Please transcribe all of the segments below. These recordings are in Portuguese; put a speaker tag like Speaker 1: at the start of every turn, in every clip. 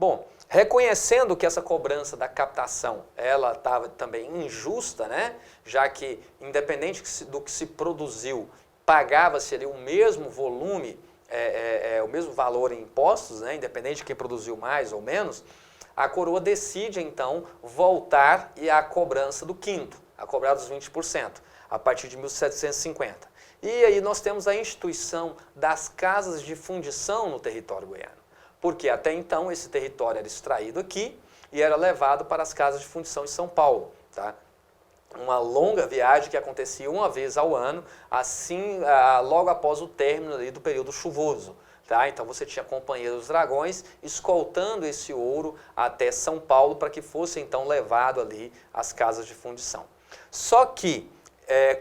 Speaker 1: Bom, reconhecendo que essa cobrança da captação, ela estava também injusta, né? Já que, independente do que se produziu, pagava-se ali o mesmo volume, o mesmo valor em impostos, né? Independente de quem produziu mais ou menos, a coroa decide, então, voltar à cobrança do quinto, a cobrar dos 20%, a partir de 1750. E aí nós temos a instituição das casas de fundição no território goiano. Porque até então esse território era extraído aqui e era levado para as casas de fundição em São Paulo. Tá? Uma longa viagem que acontecia uma vez ao ano, assim, logo após o término ali do período chuvoso. Tá? Então você tinha a Companhia dos Dragões escoltando esse ouro até São Paulo para que fosse então levado ali às casas de fundição. Só que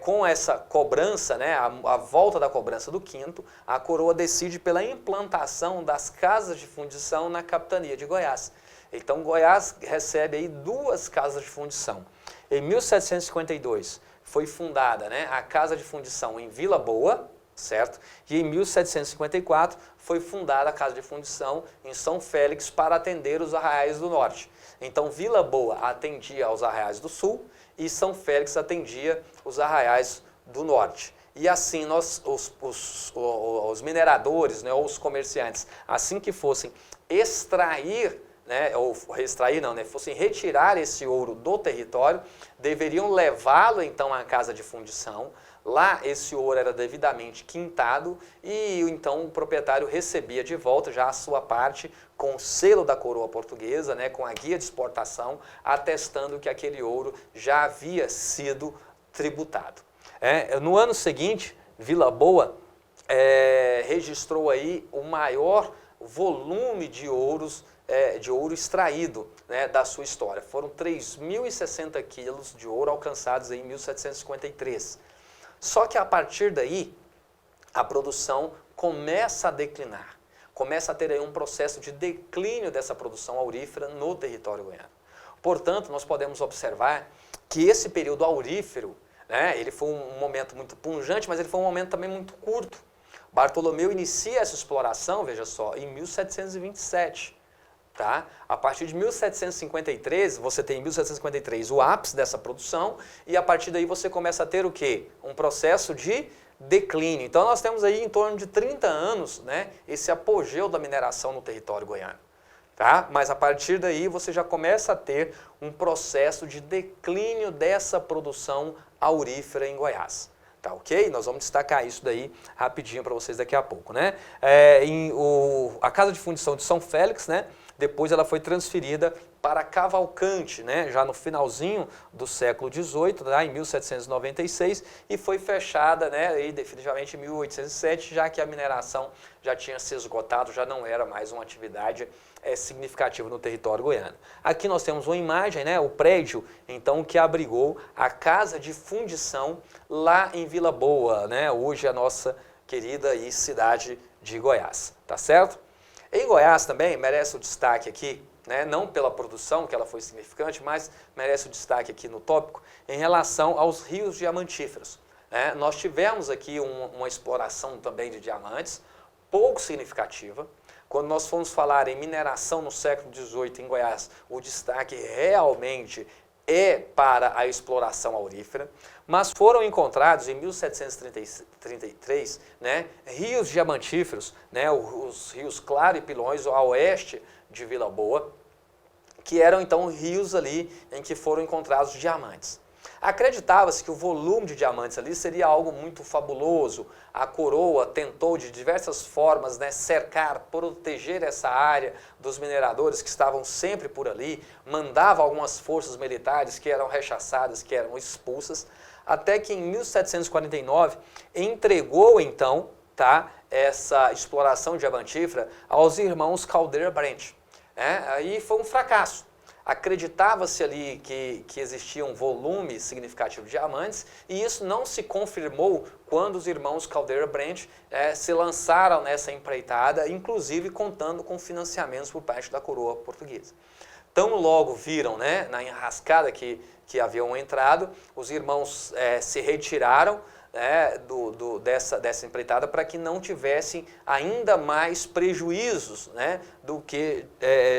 Speaker 1: com essa cobrança, né, a volta da cobrança do quinto, a coroa decide pela implantação das casas de fundição na capitania de Goiás. Então Goiás recebe aí 2 casas de fundição. Em 1752 foi fundada, né, a Casa de Fundição em Vila Boa, certo? E em 1754 foi fundada a Casa de Fundição em São Félix para atender os arraiais do norte. Então Vila Boa atendia aos arraiais do sul e São Félix atendia os arraiais do norte. E assim os mineradores, né, ou os comerciantes, assim que fossem extrair, né, ou extrair não, né, fossem retirar esse ouro do território, deveriam levá-lo então à casa de fundição. Lá esse ouro era devidamente quintado e então o proprietário recebia de volta já a sua parte com o selo da coroa portuguesa, né, com a guia de exportação, atestando que aquele ouro já havia sido tributado. No ano seguinte, Vila Boa registrou aí o maior volume de ouro extraído, né, da sua história. Foram 3.060 quilos de ouro alcançados em 1753. Só que a partir daí, a produção começa a declinar, começa a ter aí um processo de declínio dessa produção aurífera no território goiano. Portanto, nós podemos observar que esse período aurífero, né, ele foi um momento muito pungente, mas ele foi um momento também muito curto. Bartolomeu inicia essa exploração, veja só, em 1727. Tá? A partir de 1753, você tem em 1753 o ápice dessa produção e a partir daí você começa a ter o quê? Um processo de declínio. Então nós temos aí em torno de 30 anos, né, esse apogeu da mineração no território goiano. Tá? Mas a partir daí você já começa a ter um processo de declínio dessa produção aurífera em Goiás. Tá, ok? Nós vamos destacar isso daí rapidinho para vocês daqui a pouco, né? A Casa de Fundição de São Félix, né? Depois ela foi transferida para Cavalcante, né, já no finalzinho do século XVIII, tá, em 1796, e foi fechada, né, e definitivamente em 1807, já que a mineração já tinha se esgotado, já não era mais uma atividade significativa no território goiano. Aqui nós temos uma imagem, né, o prédio, então, que abrigou a Casa de Fundição lá em Vila Boa, né, hoje a nossa querida cidade de Goiás, tá certo? Em Goiás também merece o destaque aqui, né, não pela produção, que ela foi significante, mas merece o destaque aqui no tópico, em relação aos rios diamantíferos. Né? Nós tivemos aqui uma exploração também de diamantes, pouco significativa. Quando nós formos falar em mineração no século XVIII em Goiás, o destaque realmente é para a exploração aurífera, mas foram encontrados em 1733, né, rios diamantíferos, né, os rios Claro e Pilões, a oeste de Vila Boa, que eram então rios ali em que foram encontrados diamantes. Acreditava-se que o volume de diamantes ali seria algo muito fabuloso. A coroa tentou de diversas formas, né, cercar, proteger essa área dos mineradores que estavam sempre por ali, mandava algumas forças militares que eram rechaçadas, que eram expulsas, até que em 1749 entregou então, tá, essa exploração diamantífera aos irmãos Caldeira Brandt. Aí foi um fracasso. Acreditava-se ali que existia um volume significativo de diamantes e isso não se confirmou quando os irmãos Caldeira Brandt se lançaram nessa empreitada, inclusive contando com financiamentos por parte da coroa portuguesa. Tão logo viram, né, na enrascada que haviam entrado, os irmãos se retiraram, né, dessa empreitada para que não tivessem ainda mais prejuízos, né, do que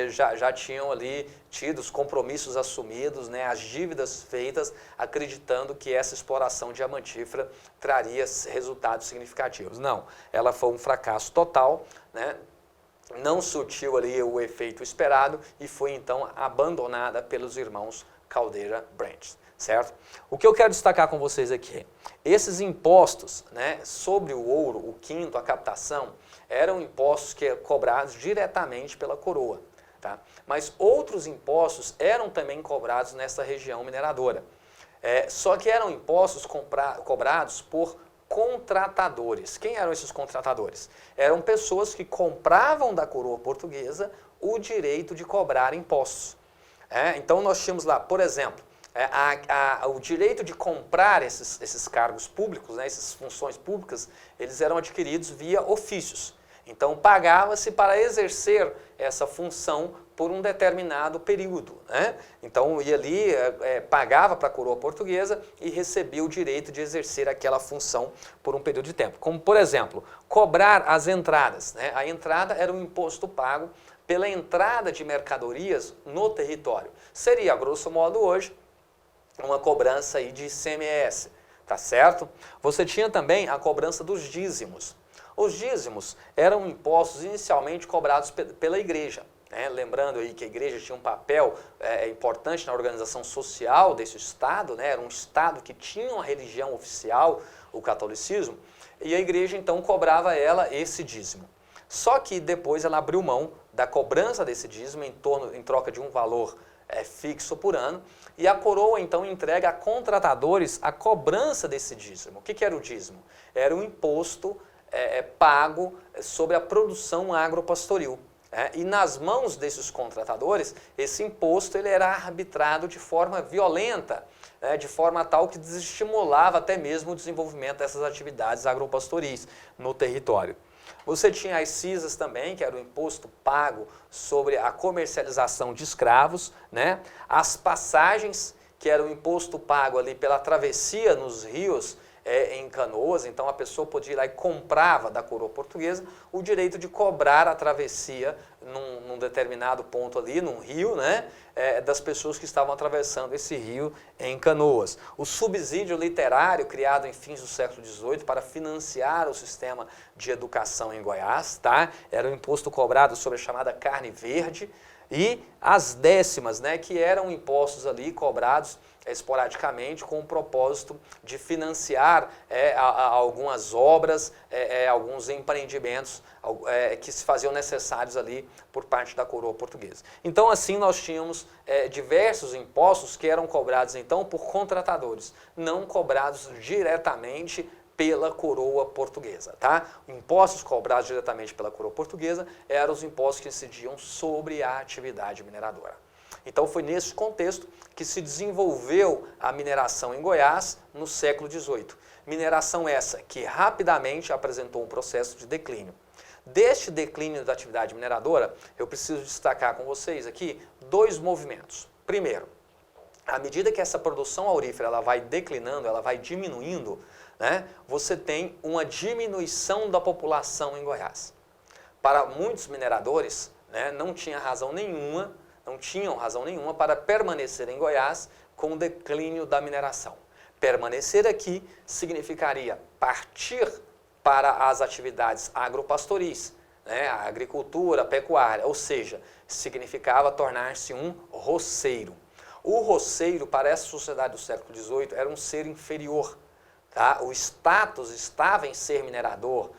Speaker 1: já tinham ali tido, os compromissos assumidos, né, as dívidas feitas, acreditando que essa exploração diamantífera traria resultados significativos. Não, ela foi um fracasso total, né, não surtiu ali o efeito esperado e foi então abandonada pelos irmãos Caldeira Branch, certo? O que eu quero destacar com vocês aqui, esses impostos, né, sobre o ouro, o quinto, a captação, eram impostos que eram cobrados diretamente pela coroa, tá? Mas outros impostos eram também cobrados nessa região mineradora, só que eram impostos cobrados por contratadores. Quem eram esses contratadores? Eram pessoas que compravam da coroa portuguesa o direito de cobrar impostos. Então nós tínhamos lá, por exemplo, o direito de comprar esses cargos públicos, né, essas funções públicas, eles eram adquiridos via ofícios. Então pagava-se para exercer essa função por um determinado período, né? Então ia ali, pagava para a coroa portuguesa e recebia o direito de exercer aquela função por um período de tempo. Como, por exemplo, cobrar as entradas, né? A entrada era um imposto pago pela entrada de mercadorias no território. Seria, a grosso modo hoje, uma cobrança aí de ICMS, tá certo? Você tinha também a cobrança dos dízimos. Os dízimos eram impostos inicialmente cobrados pela igreja, né? Lembrando aí que a igreja tinha um papel importante na organização social desse Estado, né? Era um Estado que tinha uma religião oficial, o catolicismo, e a igreja então cobrava ela esse dízimo. Só que depois ela abriu mão da cobrança desse dízimo em troca de um valor fixo por ano, e a coroa então entrega a contratadores a cobrança desse dízimo. O que era o dízimo? Era um imposto pago sobre a produção agropastoril. E nas mãos desses contratadores, esse imposto ele era arbitrado de forma violenta, de forma tal que desestimulava até mesmo o desenvolvimento dessas atividades agropastoris no território. Você tinha as cisas também, que era o imposto pago sobre a comercialização de escravos, né? As passagens, que era o imposto pago ali pela travessia nos rios em Canoas, então a pessoa podia ir lá e comprava da coroa portuguesa o direito de cobrar a travessia num determinado ponto ali, num rio, né, das pessoas que estavam atravessando esse rio em Canoas. O subsídio literário criado em fins do século XVIII para financiar o sistema de educação em Goiás, tá? Era um imposto cobrado sobre a chamada carne verde, e as décimas, né, que eram impostos ali cobrados esporadicamente com o propósito de financiar algumas obras, alguns empreendimentos que se faziam necessários ali por parte da coroa portuguesa. Então assim nós tínhamos diversos impostos que eram cobrados então por contratadores, não cobrados diretamente pela coroa portuguesa, tá? Impostos cobrados diretamente pela coroa portuguesa eram os impostos que incidiam sobre a atividade mineradora. Então foi nesse contexto que se desenvolveu a mineração em Goiás no século XVIII. Mineração essa que rapidamente apresentou um processo de declínio. Deste declínio da atividade mineradora, eu preciso destacar com vocês aqui dois movimentos. Primeiro, à medida que essa produção aurífera ela vai declinando, ela vai diminuindo, né, você tem uma diminuição da população em Goiás. Para muitos mineradores, né, não tinham razão nenhuma para permanecer em Goiás com o declínio da mineração. Permanecer aqui significaria partir para as atividades agropastoris, né, a agricultura, a pecuária, ou seja, significava tornar-se um roceiro. O roceiro, para essa sociedade do século XVIII, era um ser inferior. Tá? O status estava em ser minerador,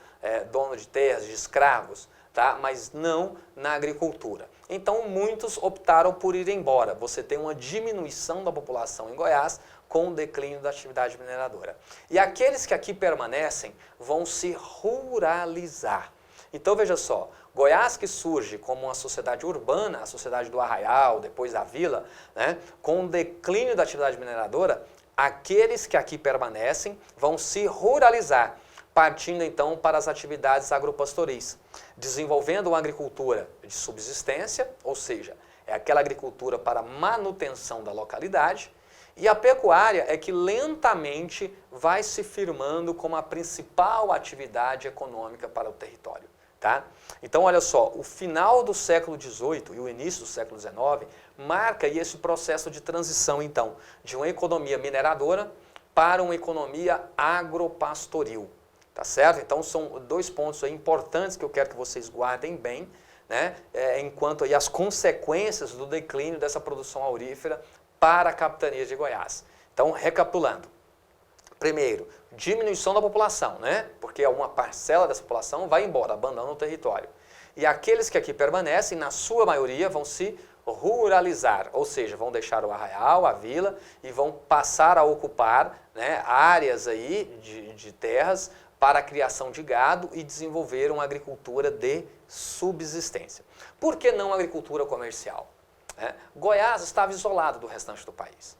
Speaker 1: dono de terras, de escravos, tá? Mas não na agricultura. Então muitos optaram por ir embora. Você tem uma diminuição da população em Goiás com o declínio da atividade mineradora. E aqueles que aqui permanecem vão se ruralizar. Então veja só, Goiás que surge como uma sociedade urbana, a sociedade do arraial, depois da vila, né, com o declínio da atividade mineradora, aqueles que aqui permanecem vão se ruralizar, partindo então para as atividades agropastoris, desenvolvendo uma agricultura de subsistência, ou seja, é aquela agricultura para manutenção da localidade, E a pecuária é que lentamente vai se firmando como a principal atividade econômica para o território. Tá? Então, olha só, o final do século XVIII e o início do século XIX marca aí esse processo de transição, então, de uma economia mineradora para uma economia agropastoril. Tá certo? Então, são dois pontos aí importantes que eu quero que vocês guardem bem, né? Enquanto aí as consequências do declínio dessa produção aurífera para a capitania de Goiás. Então, recapitulando. Primeiro, diminuição da população, né? Porque uma parcela dessa população vai embora, abandona o território. E aqueles que aqui permanecem, na sua maioria, vão se ruralizar, ou seja, vão deixar o arraial, a vila e vão passar a ocupar, né, áreas aí de terras para a criação de gado e desenvolver uma agricultura de subsistência. Por que não agricultura comercial? Goiás estava isolado do restante do país.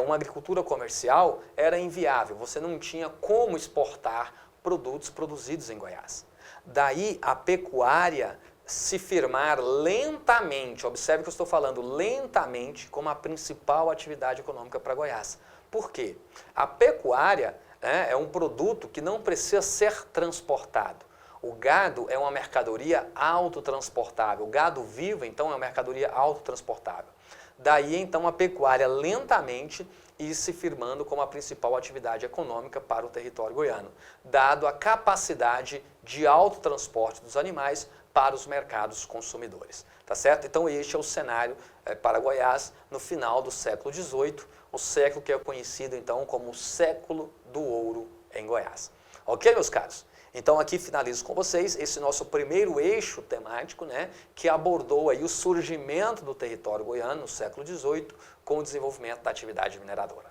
Speaker 1: Uma agricultura comercial era inviável, você não tinha como exportar produtos produzidos em Goiás. Daí a pecuária se firmar lentamente, observe que eu estou falando lentamente, como a principal atividade econômica para Goiás. Por quê? A pecuária é um produto que não precisa ser transportado. O gado é uma mercadoria autotransportável. O gado vivo, então, é uma mercadoria autotransportável. Daí, então, a pecuária lentamente ir se firmando como a principal atividade econômica para o território goiano, dado a capacidade de autotransporte dos animais para os mercados consumidores. Tá certo? Então, este é o cenário para Goiás no final do século XVIII, o século que é conhecido, então, como o século do ouro em Goiás. Ok, meus caros? Então aqui finalizo com vocês esse nosso primeiro eixo temático, né, que abordou aí o surgimento do território goiano no século XVIII com o desenvolvimento da atividade mineradora.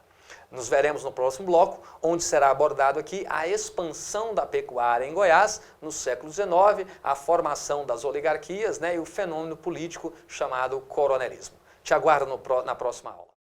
Speaker 1: Nos veremos no próximo bloco, onde será abordado aqui a expansão da pecuária em Goiás no século XIX, a formação das oligarquias, né, e o fenômeno político chamado coronelismo. Te aguardo na próxima aula.